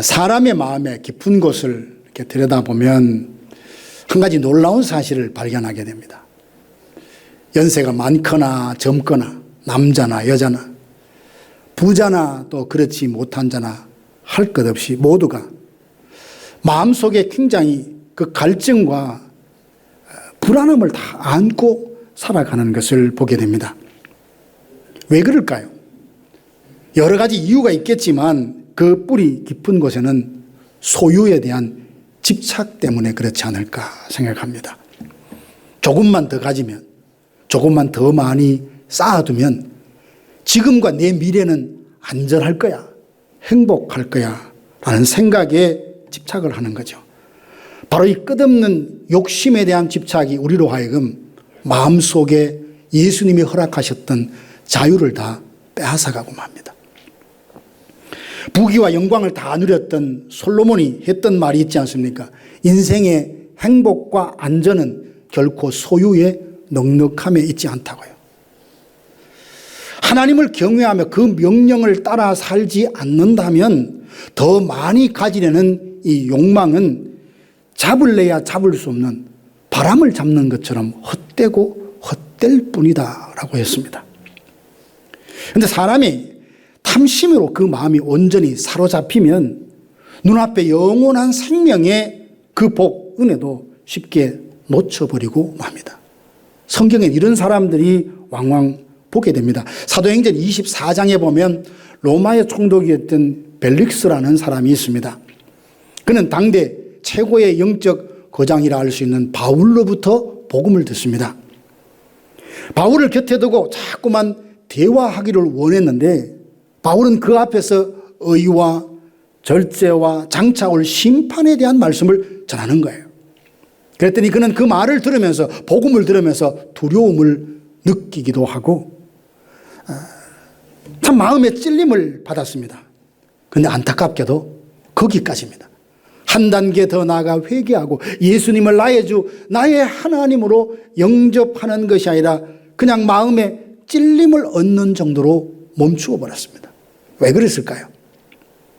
사람의 마음의 깊은 곳을 이렇게 들여다보면 한 가지 놀라운 사실을 발견하게 됩니다. 연세가 많거나 젊거나 남자나 여자나 부자나 또 그렇지 못한 자나 할 것 없이 모두가 마음속에 굉장히 그 갈증과 불안함을 다 안고 살아가는 것을 보게 됩니다. 왜 그럴까요? 여러 가지 이유가 있겠지만 그 뿌리 깊은 곳에는 소유에 대한 집착 때문에 그렇지 않을까 생각합니다. 조금만 더 가지면, 조금만 더 많이 쌓아두면 지금과 내 미래는 안전할 거야, 행복할 거야 라는 생각에 집착을 하는 거죠. 바로 이 끝없는 욕심에 대한 집착이 우리로 하여금 마음속에 예수님이 허락하셨던 자유를 다 빼앗아가고 맙니다. 부귀와 영광을 다 누렸던 솔로몬이 했던 말이 있지 않습니까? 인생의 행복과 안전은 결코 소유의 넉넉함에 있지 않다고요. 하나님을 경외하며 그 명령을 따라 살지 않는다면 더 많이 가지려는 이 욕망은 잡을래야 잡을 수 없는 바람을 잡는 것처럼 헛되고 헛될 뿐이다 라고 했습니다. 그런데 사람이 탐심으로 그 마음이 온전히 사로잡히면 눈앞에 영원한 생명의 그 복, 은혜도 쉽게 놓쳐버리고 맙니다. 성경엔 이런 사람들이 왕왕 보게 됩니다. 사도행전 24장에 보면 로마의 총독이었던 벨릭스라는 사람이 있습니다. 그는 당대 최고의 영적 거장이라 할 수 있는 바울로부터 복음을 듣습니다. 바울을 곁에 두고 자꾸만 대화하기를 원했는데 바울은 그 앞에서 의와 절제와 장차 올 심판에 대한 말씀을 전하는 거예요. 그랬더니 그는 그 말을 들으면서, 복음을 들으면서 두려움을 느끼기도 하고 참 마음의 찔림을 받았습니다. 그런데 안타깝게도 거기까지입니다. 한 단계 더 나아가 회개하고 예수님을 나의 주, 나의 하나님으로 영접하는 것이 아니라 그냥 마음에 찔림을 얻는 정도로 멈추어 버렸습니다. 왜 그랬을까요?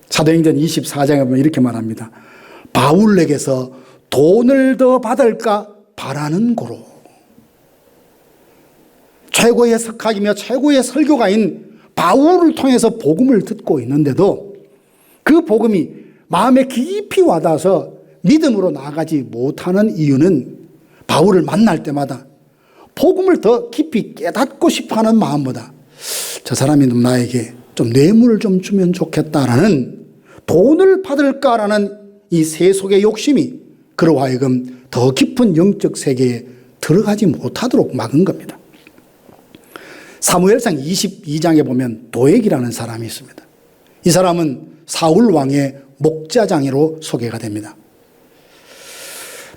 사도행전 24장에 보면 이렇게 말합니다. 바울에게서 돈을 더 받을까 바라는 고로. 최고의 석학이며 최고의 설교가인 바울을 통해서 복음을 듣고 있는데도 그 복음이 마음에 깊이 와닿아서 믿음으로 나아가지 못하는 이유는 바울을 만날 때마다 복음을 더 깊이 깨닫고 싶어하는 마음보다 저 사람이 나에게 좀 뇌물을 좀 주면 좋겠다라는, 돈을 받을까라는 이 세속의 욕심이 그로 하여금 더 깊은 영적 세계에 들어가지 못하도록 막은 겁니다. 사무엘상 22장에 보면 도액이라는 사람이 있습니다. 이 사람은 사울 왕의 목자장이로 소개가 됩니다.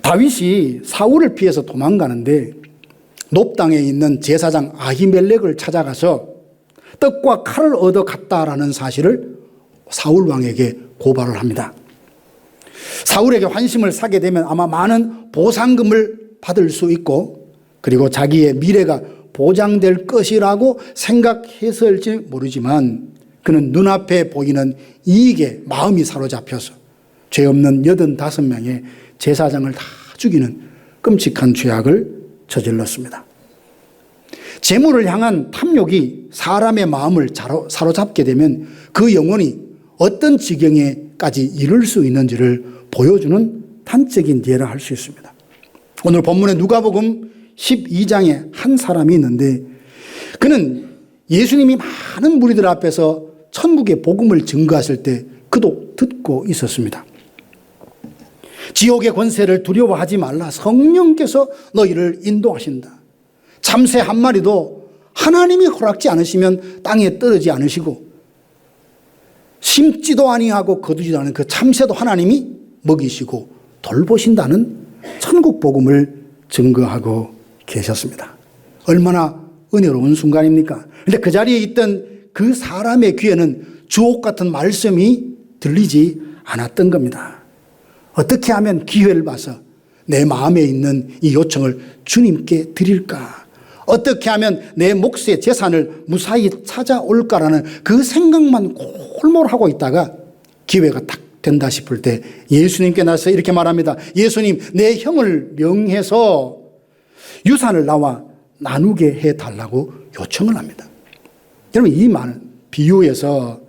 다윗이 사울을 피해서 도망가는데 높당에 있는 제사장 아히멜렉을 찾아가서 떡과 칼을 얻어 갔다라는 사실을 사울 왕에게 고발을 합니다. 사울에게 환심을 사게 되면 아마 많은 보상금을 받을 수 있고 그리고 자기의 미래가 보장될 것이라고 생각했을지 모르지만 그는 눈앞에 보이는 이익에 마음이 사로잡혀서 죄 없는 85명의 제사장을 다 죽이는 끔찍한 죄악을 저질렀습니다. 재물을 향한 탐욕이 사람의 마음을 사로잡게 되면 그 영혼이 어떤 지경에까지 이를 수 있는지를 보여주는 단적인 예라 할 수 있습니다. 오늘 본문의 누가복음 12장에 한 사람이 있는데 그는 예수님이 많은 무리들 앞에서 천국의 복음을 증거하실 때 그도 듣고 있었습니다. 지옥의 권세를 두려워하지 말라. 성령께서 너희를 인도하신다. 참새 한 마리도 하나님이 허락지 않으시면 땅에 떨어지지 않으시고 심지도 아니하고 거두지도 않은 그 참새도 하나님이 먹이시고 돌보신다는 천국 복음을 증거하고 계셨습니다. 얼마나 은혜로운 순간입니까? 그런데 그 자리에 있던 그 사람의 귀에는 주옥 같은 말씀이 들리지 않았던 겁니다. 어떻게 하면 기회를 봐서 내 마음에 있는 이 요청을 주님께 드릴까? 어떻게 하면 내 몫의 재산을 무사히 찾아올까라는 그 생각만 골몰하고 있다가 기회가 딱 된다 싶을 때 예수님께 나서 이렇게 말합니다. 예수님, 내 형을 명해서 유산을 나와 나누게 해달라고 요청을 합니다. 여러분, 이 말, 비유에서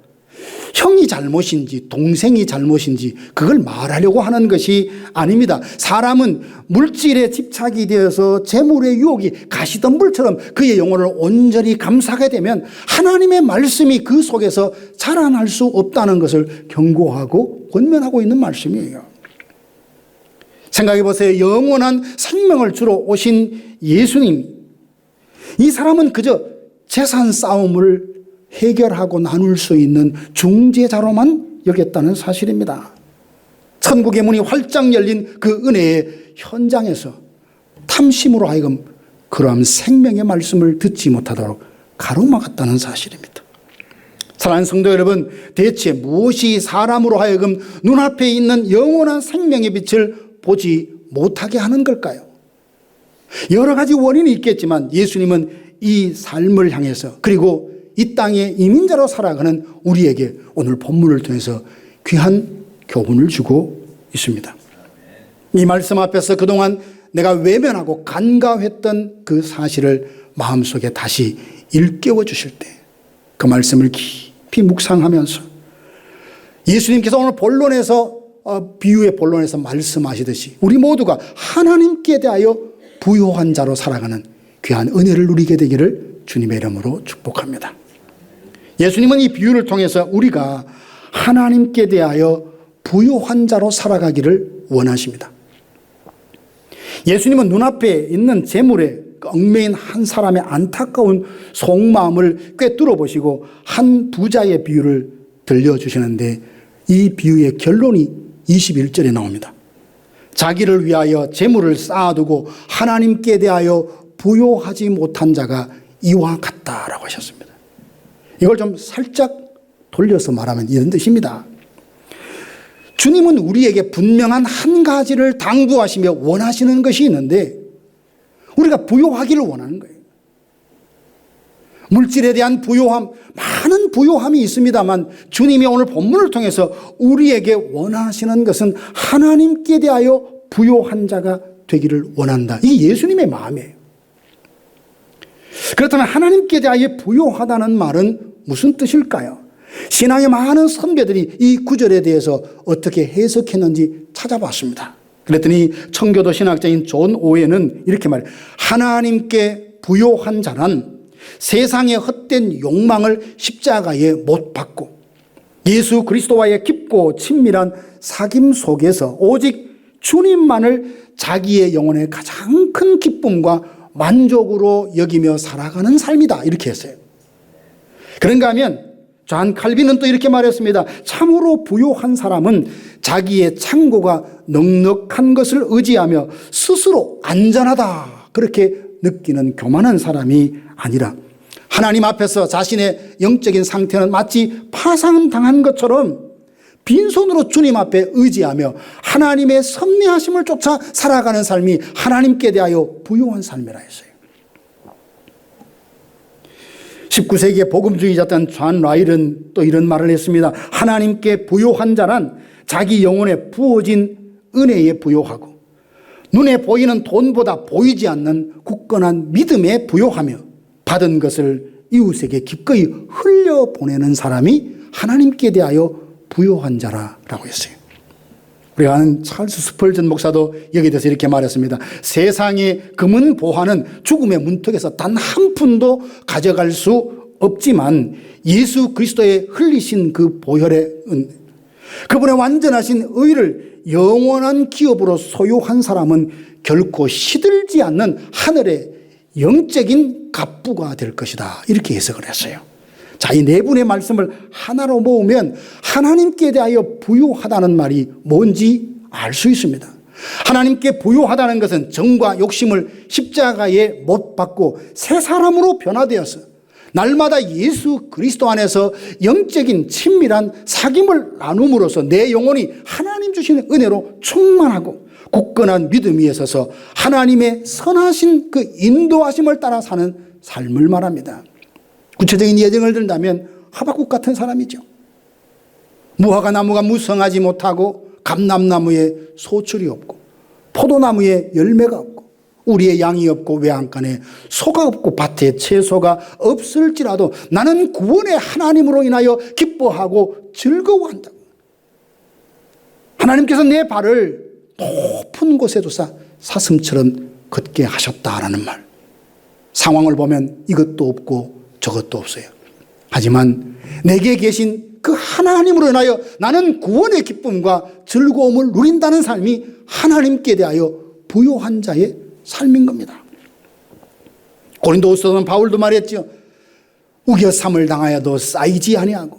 형이 잘못인지 동생이 잘못인지 그걸 말하려고 하는 것이 아닙니다. 사람은 물질에 집착이 되어서 재물의 유혹이 가시덤불처럼 그의 영혼을 온전히 감싸게 되면 하나님의 말씀이 그 속에서 자라날 수 없다는 것을 경고하고 권면하고 있는 말씀이에요. 생각해 보세요. 영원한 생명을 주러 오신 예수님, 이 사람은 그저 재산 싸움을 해결하고 나눌 수 있는 중재자로만 여겼다는 사실입니다. 천국의 문이 활짝 열린 그 은혜의 현장에서 탐심으로 하여금 그러한 생명의 말씀을 듣지 못하도록 가로막았다는 사실입니다. 사랑하는 성도 여러분, 대체 무엇이 사람으로 하여금 눈앞에 있는 영원한 생명의 빛을 보지 못하게 하는 걸까요? 여러 가지 원인이 있겠지만 예수님은 이 삶을 향해서, 그리고 이 땅의 이민자로 살아가는 우리에게 오늘 본문을 통해서 귀한 교훈을 주고 있습니다. 이 말씀 앞에서 그동안 내가 외면하고 간과했던 그 사실을 마음속에 다시 일깨워 주실 때 그 말씀을 깊이 묵상하면서 예수님께서 오늘 본론에서 비유의 본론에서 말씀하시듯이 우리 모두가 하나님께 대하여 부요한 자로 살아가는 귀한 은혜를 누리게 되기를 주님의 이름으로 축복합니다. 예수님은 이 비유를 통해서 우리가 하나님께 대하여 부요한 자로 살아가기를 원하십니다. 예수님은 눈앞에 있는 재물에 얽매인 한 사람의 안타까운 속마음을 꿰뚫어 보시고 한 부자의 비유를 들려주시는데 이 비유의 결론이 21절에 나옵니다. 자기를 위하여 재물을 쌓아두고 하나님께 대하여 부요하지 못한 자가 이와 같다라고 하셨습니다. 이걸 좀 살짝 돌려서 말하면 이런 뜻입니다. 주님은 우리에게 분명한 한 가지를 당부하시며 원하시는 것이 있는데 우리가 부요하기를 원하는 거예요. 물질에 대한 부요함, 많은 부요함이 있습니다만 주님이 오늘 본문을 통해서 우리에게 원하시는 것은 하나님께 대하여 부요한 자가 되기를 원한다. 이게 예수님의 마음이에요. 그렇다면 하나님께 대하여 부요하다는 말은 무슨 뜻일까요? 신앙의 많은 선배들이 이 구절에 대해서 어떻게 해석했는지 찾아봤습니다. 그랬더니 청교도 신학자인 존 오웬은 이렇게 말해요. 하나님께 부요한 자는 세상의 헛된 욕망을 십자가에 못 박고 예수 그리스도와의 깊고 친밀한 사귐 속에서 오직 주님만을 자기의 영혼의 가장 큰 기쁨과 만족으로 여기며 살아가는 삶이다. 이렇게 했어요. 그런가 하면 존 칼빈은 또 이렇게 말했습니다. 참으로 부요한 사람은 자기의 창고가 넉넉한 것을 의지하며 스스로 안전하다 그렇게 느끼는 교만한 사람이 아니라 하나님 앞에서 자신의 영적인 상태는 마치 파상당한 것처럼 빈손으로 주님 앞에 의지하며 하나님의 섭리하심을 쫓아 살아가는 삶이 하나님께 대하여 부요한 삶이라 했어요. 19세기의 복음주의자였던 존 라일은 또 이런 말을 했습니다. 하나님께 부요한 자란 자기 영혼에 부어진 은혜에 부요하고 눈에 보이는 돈보다 보이지 않는 굳건한 믿음에 부요하며 받은 것을 이웃에게 기꺼이 흘려보내는 사람이 하나님께 대하여 부요한 자라고 했어요. 우리가 아는 찰스 스펄전 목사도 여기에 대해서 이렇게 말했습니다. 세상의 금은 보화는 죽음의 문턱에서 단 한 푼도 가져갈 수 없지만 예수 그리스도의 흘리신 그 보혈의 은, 그분의 완전하신 의를 영원한 기업으로 소유한 사람은 결코 시들지 않는 하늘의 영적인 갑부가 될 것이다. 이렇게 해석을 했어요. 자, 이 네 분의 말씀을 하나로 모으면 하나님께 대하여 부요하다는 말이 뭔지 알 수 있습니다. 하나님께 부요하다는 것은 정과 욕심을 십자가에 못 박고 새 사람으로 변화되어서 날마다 예수 그리스도 안에서 영적인 친밀한 사귐을 나눔으로써 내 영혼이 하나님 주시는 은혜로 충만하고 굳건한 믿음 위에 서서 하나님의 선하신 그 인도하심을 따라 사는 삶을 말합니다. 구체적인 예정을 든다면 하박국 같은 사람이죠. 무화과 나무가 무성하지 못하고 감람나무에 소출이 없고 포도나무에 열매가 없고 우리의 양이 없고 외양간에 소가 없고 밭에 채소가 없을지라도 나는 구원의 하나님으로 인하여 기뻐하고 즐거워한다. 하나님께서 내 발을 높은 곳에 두사 사슴처럼 걷게 하셨다라는 말. 상황을 보면 이것도 없고 저것도 없어요. 하지만 내게 계신 그 하나님으로 인하여 나는 구원의 기쁨과 즐거움을 누린다는 삶이 하나님께 대하여 부요한 자의 삶인 겁니다. 고린도후서는 바울도 말했죠. 우겨 삼을 당하여도 쌓이지 아니하고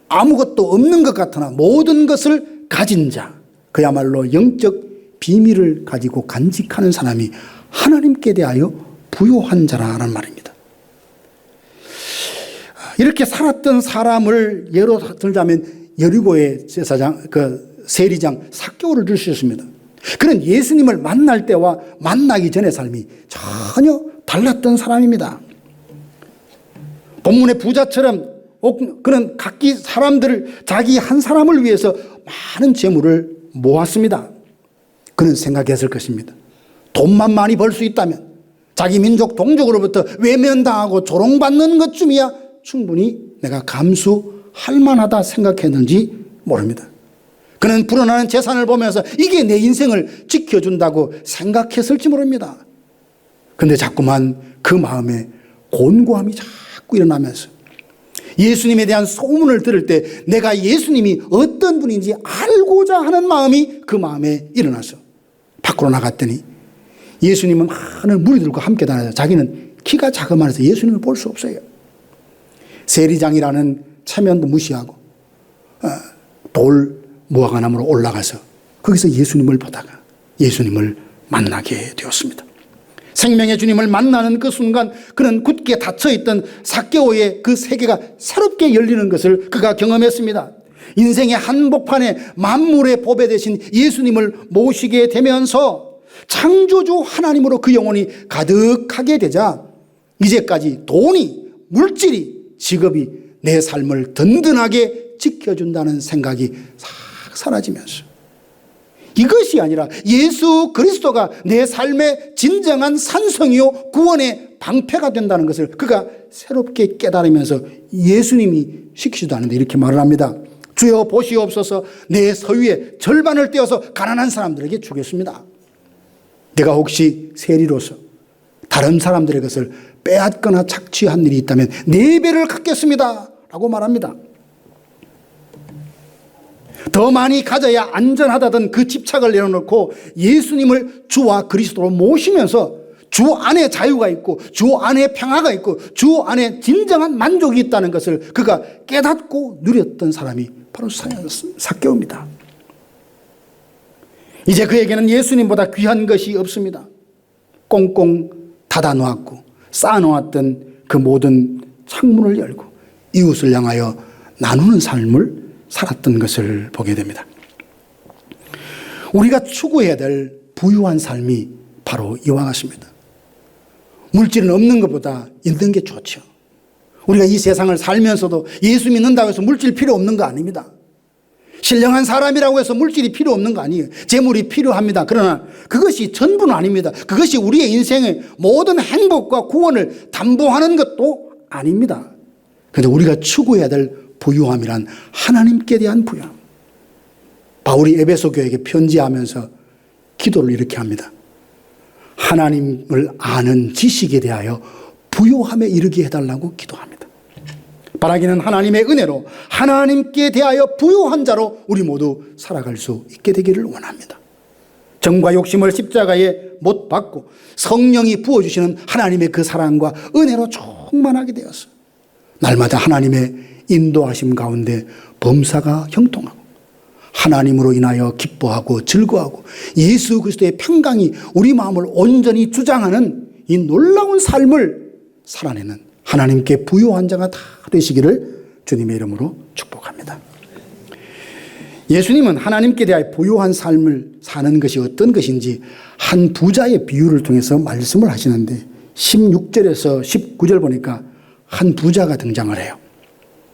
아무것도 없는 것 같으나 모든 것을 가진 자, 그야말로 영적 비밀을 가지고 간직하는 사람이 하나님께 대하여 부요한 자라는 말입니다. 이렇게 살았던 사람을 예로 들자면 여리고의 제사장, 세리장 삭개오를 들 수 있습니다. 그는 예수님을 만날 때와 만나기 전의 삶이 전혀 달랐던 사람입니다. 본문의 부자처럼 그는 각기 사람들을 자기 한 사람을 위해서 많은 재물을 모았습니다. 그는 생각했을 것입니다. 돈만 많이 벌 수 있다면 자기 민족 동족으로부터 외면당하고 조롱받는 것쯤이야 충분히 내가 감수할 만하다 생각했는지 모릅니다. 그는 불어나는 재산을 보면서 이게 내 인생을 지켜준다고 생각했을지 모릅니다. 그런데 자꾸만 그 마음에 곤고함이 자꾸 일어나면서 예수님에 대한 소문을 들을 때 내가 예수님이 어떤 분인지 알고자 하는 마음이 그 마음에 일어나서 밖으로 나갔더니 예수님은 많은 무리들과 함께 다녀서 자기는 키가 자그마해서 예수님을 볼 수 없어요. 세리장이라는 체면도 무시하고 돌 무화과나무로 올라가서 거기서 예수님을 보다가 예수님을 만나게 되었습니다. 생명의 주님을 만나는 그 순간 그는 굳게 닫혀있던 삭개오의 그 세계가 새롭게 열리는 것을 그가 경험했습니다. 인생의 한복판에 만물의 보배 되신 예수님을 모시게 되면서 창조주 하나님으로 그 영혼이 가득하게 되자 이제까지 돈이, 물질이, 직업이 내 삶을 든든하게 지켜준다는 생각이 싹 사라지면서 이것이 아니라 예수 그리스도가 내 삶의 진정한 산성이요 구원의 방패가 된다는 것을 그가 새롭게 깨달으면서 예수님이 시키지도 않는데 이렇게 말을 합니다. 주여 보시옵소서 내 소유의 절반을 떼어서 가난한 사람들에게 주겠습니다. 내가 혹시 세리로서 다른 사람들의 것을 빼앗거나 착취한 일이 있다면 4배를 갚겠습니다 라고 말합니다. 더 많이 가져야 안전하다던 그 집착을 내려놓고 예수님을 주와 그리스도로 모시면서 주 안에 자유가 있고 주 안에 평화가 있고 주 안에 진정한 만족이 있다는 것을 그가 깨닫고 누렸던 사람이 바로 삭개오입니다. 이제 그에게는 예수님보다 귀한 것이 없습니다. 꽁꽁 닫아놓았고 쌓아놓았던 그 모든 창문을 열고 이웃을 향하여 나누는 삶을 살았던 것을 보게 됩니다. 우리가 추구해야 될 부유한 삶이 바로 이와 같습니다. 물질은 없는 것보다 있는 게 좋죠. 우리가 이 세상을 살면서도 예수 믿는다고 해서 물질 필요 없는 거 아닙니다. 신령한 사람이라고 해서 물질이 필요 없는 거 아니에요. 재물이 필요합니다. 그러나 그것이 전부는 아닙니다. 그것이 우리의 인생의 모든 행복과 구원을 담보하는 것도 아닙니다. 그런데 우리가 추구해야 될 부유함이란 하나님께 대한 부유함. 바울이 에베소 교회에게 편지하면서 기도를 이렇게 합니다. 하나님을 아는 지식에 대하여 부유함에 이르게 해달라고 기도합니다. 바라기는 하나님의 은혜로 하나님께 대하여 부유한 자로 우리 모두 살아갈 수 있게 되기를 원합니다. 정과 욕심을 십자가에 못 박고 성령이 부어주시는 하나님의 그 사랑과 은혜로 충만하게 되어서 날마다 하나님의 인도하심 가운데 범사가 형통하고 하나님으로 인하여 기뻐하고 즐거워하고 예수 그리스도의 평강이 우리 마음을 온전히 주장하는 이 놀라운 삶을 살아내는 하나님께 부유한 자가 다 되시기를 주님의 이름으로 축복합니다. 예수님은 하나님께 대하여 부유한 삶을 사는 것이 어떤 것인지 한 부자의 비유를 통해서 말씀을 하시는데 16절에서 19절 보니까 한 부자가 등장을 해요.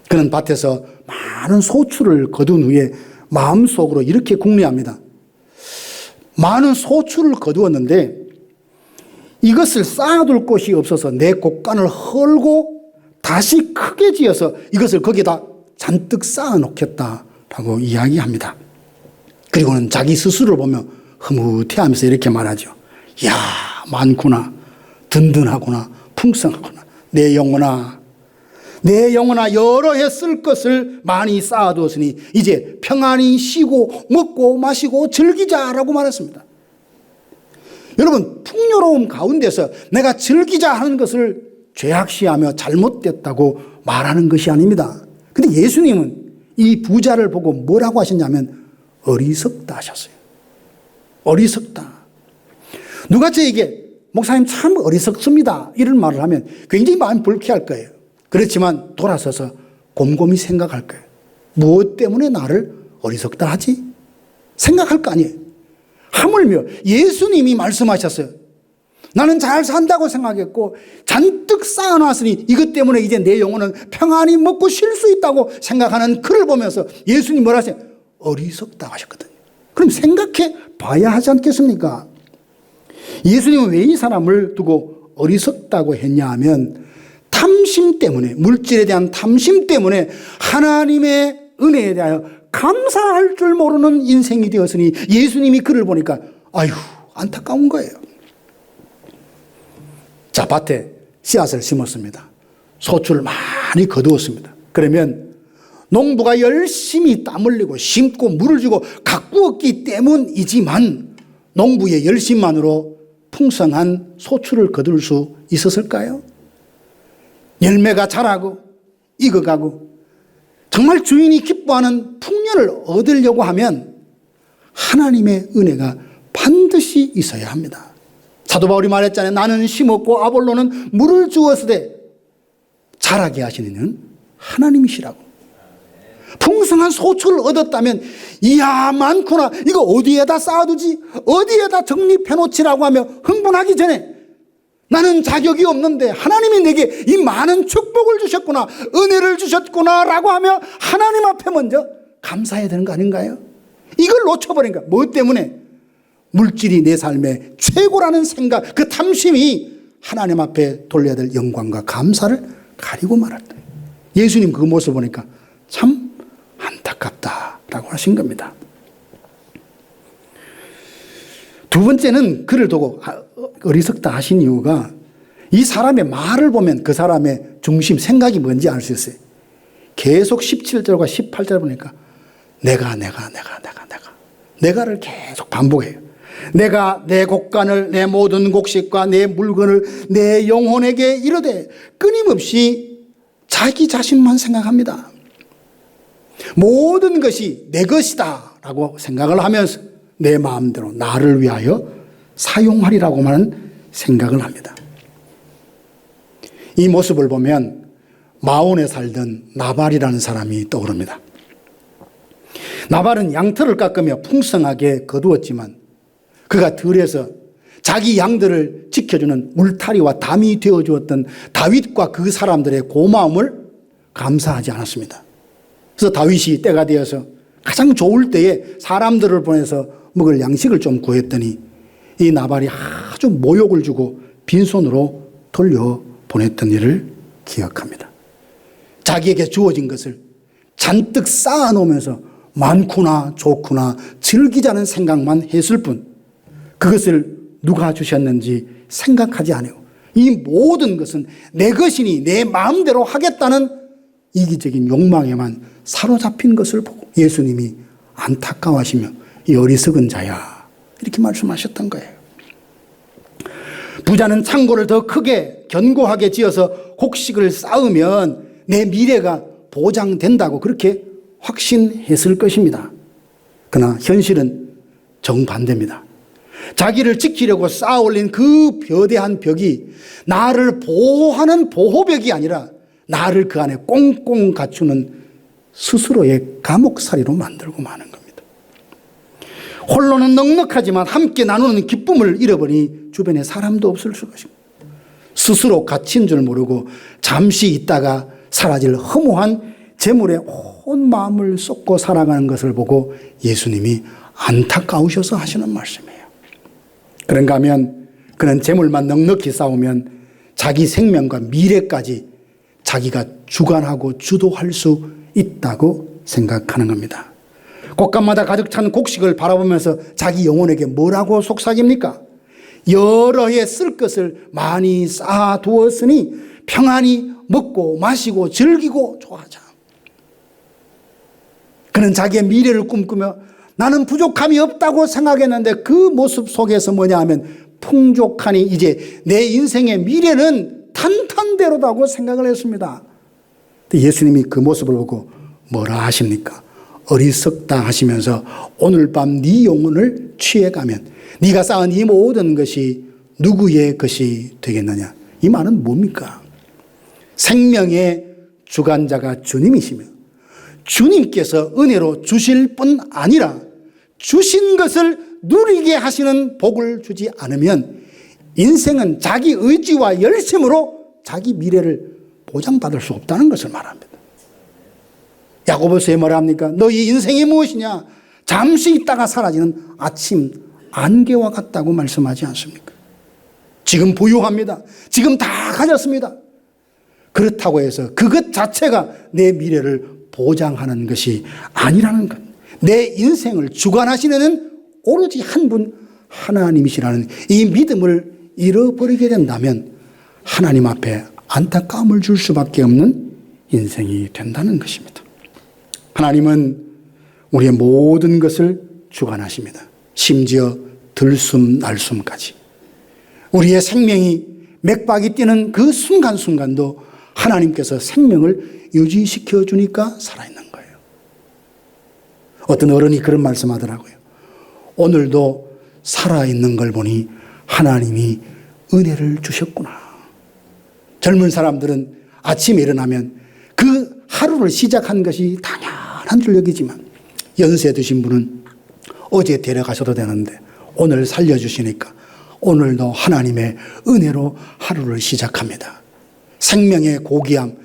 그는 밭에서 많은 소출을 거둔 후에 마음속으로 이렇게 궁리합니다. 많은 소출을 거두었는데 이것을 쌓아둘 곳이 없어서 내 곡간을 헐고 다시 크게 지어서 이것을 거기다 잔뜩 쌓아놓겠다라고 이야기합니다. 그리고는 자기 스스로를 보며 흐뭇해하면서 이렇게 말하죠. 야, 많구나, 든든하구나, 풍성하구나. 내 영혼아 여러 해 쓸 것을 많이 쌓아두었으니 이제 평안히 쉬고 먹고 마시고 즐기자라고 말했습니다. 여러분, 풍요로움 가운데서 내가 즐기자 하는 것을 죄악시하며 잘못됐다고 말하는 것이 아닙니다. 근데 예수님은 이 부자를 보고 뭐라고 하셨냐면 어리석다 하셨어요. 어리석다. 누가 저에게 목사님 참 어리석습니다 이런 말을 하면 굉장히 마음이 불쾌할 거예요. 그렇지만 돌아서서 곰곰이 생각할 거예요. 무엇 때문에 나를 어리석다 하지? 생각할 거 아니에요. 하물며 예수님이 말씀하셨어요. 나는 잘 산다고 생각했고 잔뜩 쌓아놨으니 이것 때문에 이제 내 영혼은 평안히 먹고 쉴 수 있다고 생각하는 그를 보면서 예수님 뭐라 하세요? 어리석다 하셨거든요. 그럼 생각해 봐야 하지 않겠습니까? 예수님은 왜 이 사람을 두고 어리석다고 했냐 하면 탐심 때문에, 물질에 대한 탐심 때문에 하나님의 은혜에 대하여 감사할 줄 모르는 인생이 되었으니 예수님이 그를 보니까 아유 안타까운 거예요. 자, 밭에 씨앗을 심었습니다. 소출을 많이 거두었습니다. 그러면 농부가 열심히 땀 흘리고 심고 물을 주고 가꾸었기 때문이지만 농부의 열심만으로 풍성한 소출을 거둘 수 있었을까요? 열매가 자라고 익어가고 정말 주인이 기뻐하는 풍년을 얻으려고 하면 하나님의 은혜가 반드시 있어야 합니다. 사도 바울이 말했잖아요. 나는 심었고 아볼로는 물을 주었으되 자라게 하시는 이는 하나님이시라고. 풍성한 소출을 얻었다면 이야 많구나, 이거 어디에다 쌓아두지, 어디에다 정립해놓지라고 하며 흥분하기 전에 나는 자격이 없는데 하나님이 내게 이 많은 축복을 주셨구나, 은혜를 주셨구나 라고 하며 하나님 앞에 먼저 감사해야 되는 거 아닌가요? 이걸 놓쳐버리니까 뭐 때문에? 물질이 내 삶의 최고라는 생각, 그 탐심이 하나님 앞에 돌려야 될 영광과 감사를 가리고 말았다. 예수님 그 모습을 보니까 참 안타깝다라고 하신 겁니다. 두 번째는 그를 두고 어리석다 하신 이유가 이 사람의 말을 보면 그 사람의 중심, 생각이 뭔지 알 수 있어요. 계속 17절과 18절 보니까 내가를 계속 반복해요. 내가 내 곡간을, 내 모든 곡식과 내 물건을 내 영혼에게 이르되, 끊임없이 자기 자신만 생각합니다. 모든 것이 내 것이다 라고 생각을 하면서 내 마음대로 나를 위하여 사용하리라고만 생각을 합니다. 이 모습을 보면 마온에 살던 나발이라는 사람이 떠오릅니다. 나발은 양털을 깎으며 풍성하게 거두었지만 그가 들에서 자기 양들을 지켜주는 울타리와 담이 되어주었던 다윗과 그 사람들의 고마움을 감사하지 않았습니다. 그래서 다윗이 때가 되어서 가장 좋을 때에 사람들을 보내서 먹을 양식을 좀 구했더니 이 나발이 아주 모욕을 주고 빈손으로 돌려보냈던 일을 기억합니다. 자기에게 주어진 것을 잔뜩 쌓아놓으면서 많구나 좋구나 즐기자는 생각만 했을 뿐 그것을 누가 주셨는지 생각하지 않아요. 이 모든 것은 내 것이니 내 마음대로 하겠다는 이기적인 욕망에만 사로잡힌 것을 보고 예수님이 안타까워하시며 이 어리석은 자야 이렇게 말씀하셨던 거예요. 부자는 창고를 더 크게 견고하게 지어서 곡식을 쌓으면 내 미래가 보장된다고 그렇게 확신했을 것입니다. 그러나 현실은 정반대입니다. 자기를 지키려고 쌓아 올린 그 벼대한 벽이 나를 보호하는 보호벽이 아니라 나를 그 안에 꽁꽁 갖추는 스스로의 감옥살이로 만들고 마는 겁니다. 홀로는 넉넉하지만 함께 나누는 기쁨을 잃어버리니 주변에 사람도 없을 것입니다. 스스로 갇힌 줄 모르고 잠시 있다가 사라질 허무한 재물에 온 마음을 쏟고 살아가는 것을 보고 예수님이 안타까우셔서 하시는 말씀이에요. 그런가 하면 그는 재물만 넉넉히 쌓으면 자기 생명과 미래까지 자기가 주관하고 주도할 수 있다고 생각하는 겁니다. 곳간마다 가득 찬 곡식을 바라보면서 자기 영혼에게 뭐라고 속삭입니까? 여러 해 쓸 것을 많이 쌓아두었으니 평안히 먹고 마시고 즐기고 좋아하자. 그는 자기의 미래를 꿈꾸며 나는 부족함이 없다고 생각했는데 그 모습 속에서 뭐냐 하면 풍족하니 이제 내 인생의 미래는 탄탄대로다고 생각을 했습니다. 예수님이 그 모습을 보고 뭐라 하십니까? 어리석다 하시면서 오늘 밤 네 영혼을 취해가면 네가 쌓은 이 모든 것이 누구의 것이 되겠느냐? 이 말은 뭡니까? 생명의 주관자가 주님이시며 주님께서 은혜로 주실 뿐 아니라 주신 것을 누리게 하시는 복을 주지 않으면 인생은 자기 의지와 열심으로 자기 미래를 보장받을 수 없다는 것을 말합니다. 야고보서에 뭐라 합니까? 너희 인생이 무엇이냐? 잠시 있다가 사라지는 아침 안개와 같다고 말씀하지 않습니까? 지금 부유합니다. 지금 다 가졌습니다. 그렇다고 해서 그것 자체가 내 미래를 보장하는 것이 아니라는 것. 내 인생을 주관하시는 오로지 한 분 하나님이시라는 이 믿음을 잃어버리게 된다면 하나님 앞에 안타까움을 줄 수밖에 없는 인생이 된다는 것입니다. 하나님은 우리의 모든 것을 주관하십니다. 심지어 들숨 날숨까지. 우리의 생명이 맥박이 뛰는 그 순간순간도 하나님께서 생명을 유지시켜 주니까 살아있는 거예요. 어떤 어른이 그런 말씀하더라고요. 오늘도 살아있는 걸 보니 하나님이 은혜를 주셨구나. 젊은 사람들은 아침에 일어나면 그 하루를 시작한 것이 당연한 줄 여기지만 연세 드신 분은 어제 데려가셔도 되는데 오늘 살려주시니까 오늘도 하나님의 은혜로 하루를 시작합니다. 생명의 고귀함,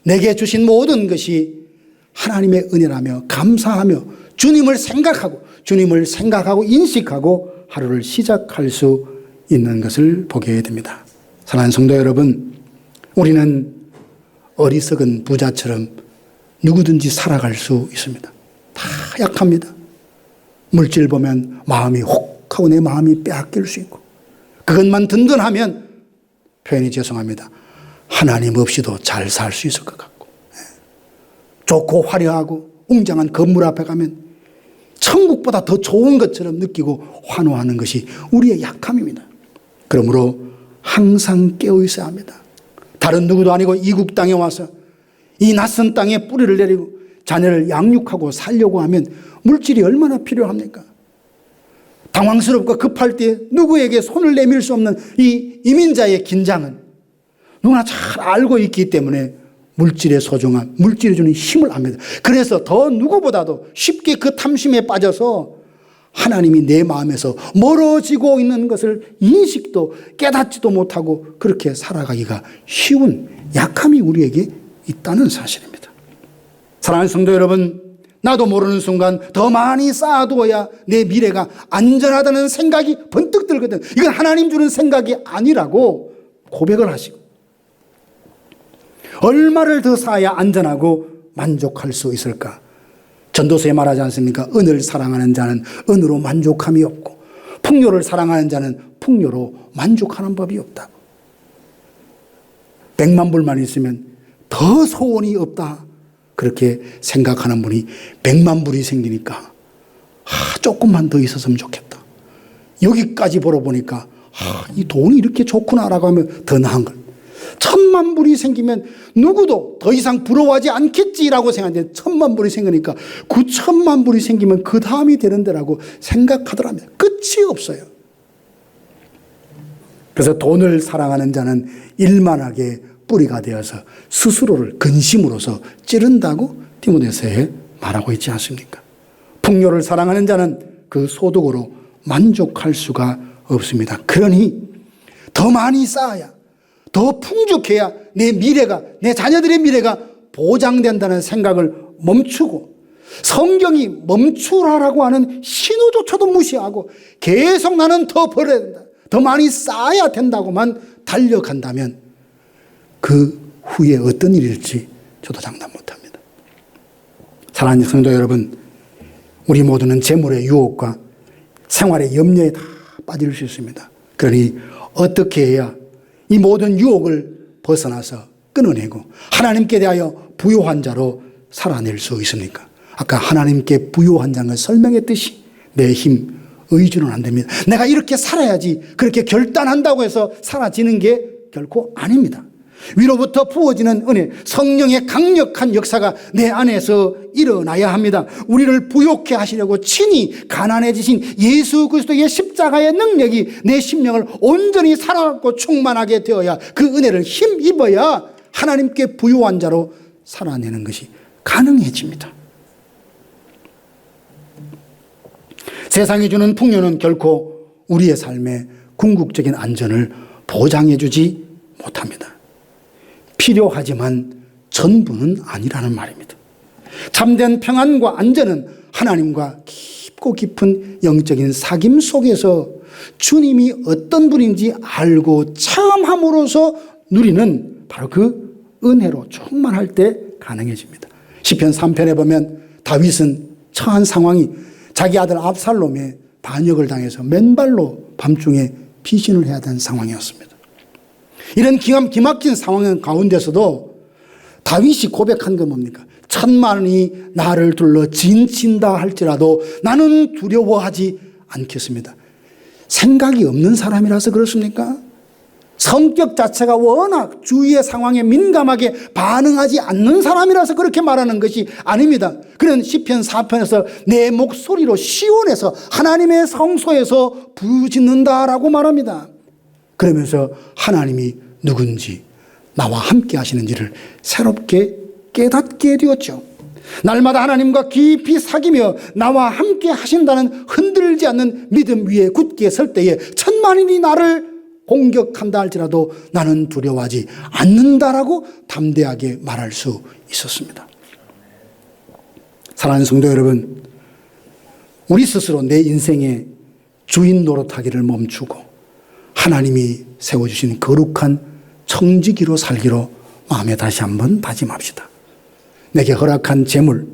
내게 주신 모든 것이 하나님의 은혜라며 감사하며 주님을 생각하고 인식하고 하루를 시작할 수 있는 것을 보게 됩니다. 사랑하는 성도 여러분, 우리는 어리석은 부자처럼 누구든지 살아갈 수 있습니다. 다 약합니다. 물질 보면 마음이 혹 하고 내 마음이 빼앗길 수 있고 그것만 든든하면 표현이 죄송합니다. 하나님 없이도 잘 살 수 있을 것 같고 좋고 화려하고 웅장한 건물 앞에 가면 천국보다 더 좋은 것처럼 느끼고 환호하는 것이 우리의 약함입니다. 그러므로 항상 깨어 있어야 합니다. 다른 누구도 아니고 이국 땅에 와서 이 낯선 땅에 뿌리를 내리고 자녀를 양육하고 살려고 하면 물질이 얼마나 필요합니까? 당황스럽고 급할 때 누구에게 손을 내밀 수 없는 이 이민자의 긴장은 누구나 잘 알고 있기 때문에 물질의 소중함, 물질이 주는 힘을 압니다. 그래서 더 누구보다도 쉽게 그 탐심에 빠져서 하나님이 내 마음에서 멀어지고 있는 것을 인식도 깨닫지도 못하고 그렇게 살아가기가 쉬운 약함이 우리에게 있다는 사실입니다. 사랑하는 성도 여러분, 나도 모르는 순간 더 많이 쌓아두어야 내 미래가 안전하다는 생각이 번뜩 들거든. 이건 하나님 주는 생각이 아니라고 고백을 하시고 얼마를 더 쌓아야 안전하고 만족할 수 있을까? 전도서에 말하지 않습니까? 은을 사랑하는 자는 은으로 만족함이 없고 풍요를 사랑하는 자는 풍요로 만족하는 법이 없다고. 100만 불만 있으면 더 소원이 없다. 그렇게 생각하는 분이 100만 불이 생기니까 조금만 더 있었으면 좋겠다. 여기까지 보러 보니까 이 돈이 이렇게 좋구나라고 하면 더 나은 걸. 1000만 불이 생기면 누구도 더 이상 부러워하지 않겠지라고 생각하는데 1000만 불이 생기니까 9000만 불이 생기면 그 다음이 되는데라고 생각하더라면 끝이 없어요. 그래서 돈을 사랑하는 자는 일만하게 뿌리가 되어서 스스로를 근심으로서 찌른다고 디모데서에 말하고 있지 않습니까? 풍요를 사랑하는 자는 그 소득으로 만족할 수가 없습니다. 그러니 더 많이 쌓아야 더 풍족해야 내 미래가, 내 자녀들의 미래가 보장된다는 생각을 멈추고 성경이 멈추라라고 하는 신호조차도 무시하고 계속 나는 더 벌어야 된다, 더 많이 쌓아야 된다고만 달려간다면 그 후에 어떤 일일지 저도 장담 못합니다. 사랑하는 성도 여러분, 우리 모두는 재물의 유혹과 생활의 염려에 다 빠질 수 있습니다. 그러니 어떻게 해야 이 모든 유혹을 벗어나서 끊어내고 하나님께 대하여 부요한 자로 살아낼 수 있습니까? 아까 하나님께 부요한 자를 설명했듯이 내 힘, 의지는 안 됩니다. 내가 이렇게 살아야지 그렇게 결단한다고 해서 사라지는 게 결코 아닙니다. 위로부터 부어지는 은혜, 성령의 강력한 역사가 내 안에서 일어나야 합니다. 우리를 부욕해 하시려고 친히 가난해지신 예수 그리스도의 십자가의 능력이 내 심령을 온전히 살아갖고 충만하게 되어야 그 은혜를 힘입어야 하나님께 부요한 자로 살아내는 것이 가능해집니다. 세상이 주는 풍요는 결코 우리의 삶의 궁극적인 안전을 보장해 주지 못합니다. 필요하지만 전부는 아니라는 말입니다. 참된 평안과 안전은 하나님과 깊고 깊은 영적인 사귐 속에서 주님이 어떤 분인지 알고 체험함으로써 누리는 바로 그 은혜로 충만할 때 가능해집니다. 시편 3편에 보면 다윗은 처한 상황이 자기 아들 압살롬의 반역을 당해서 맨발로 밤중에 피신을 해야 되는 상황이었습니다. 이런 기막힌 상황 가운데서도 다윗이 고백한 건 뭡니까? 천만이 나를 둘러 진친다 할지라도 나는 두려워하지 않겠습니다. 생각이 없는 사람이라서 그렇습니까? 성격 자체가 워낙 주위의 상황에 민감하게 반응하지 않는 사람이라서 그렇게 말하는 것이 아닙니다. 그는 시편 4편에서 내 목소리로 시온에서 하나님의 성소에서 부르짖는다라고 말합니다. 그러면서 하나님이 누군지 나와 함께 하시는지를 새롭게 깨닫게 되었죠. 날마다 하나님과 깊이 사귀며 나와 함께 하신다는 흔들지 않는 믿음 위에 굳게 설 때에 천만인이 나를 공격한다 할지라도 나는 두려워하지 않는다라고 담대하게 말할 수 있었습니다. 사랑하는 성도 여러분, 우리 스스로 내 인생의 주인 노릇하기를 멈추고 하나님이 세워주신 거룩한 청지기로 살기로 마음에 다시 한번 다짐합시다. 내게 허락한 재물,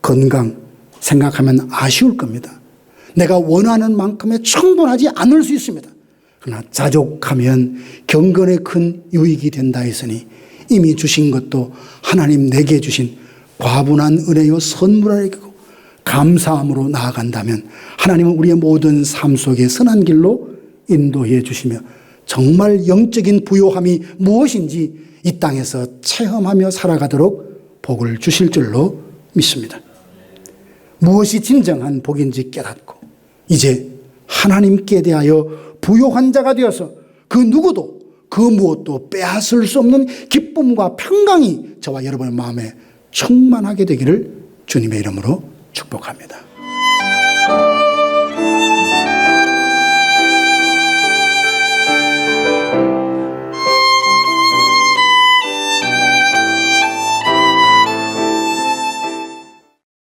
건강 생각하면 아쉬울 겁니다. 내가 원하는 만큼의 충분하지 않을 수 있습니다. 그러나 자족하면 경건에 큰 유익이 된다 했으니 이미 주신 것도 하나님 내게 주신 과분한 은혜요 선물이고 감사함으로 나아간다면 하나님은 우리의 모든 삶 속에 선한 길로 인도해 주시며 정말 영적인 부요함이 무엇인지 이 땅에서 체험하며 살아가도록 복을 주실 줄로 믿습니다. 무엇이 진정한 복인지 깨닫고 이제 하나님께 대하여 부요한 자가 되어서 그 누구도 그 무엇도 빼앗을 수 없는 기쁨과 평강이 저와 여러분의 마음에 충만하게 되기를 주님의 이름으로 축복합니다.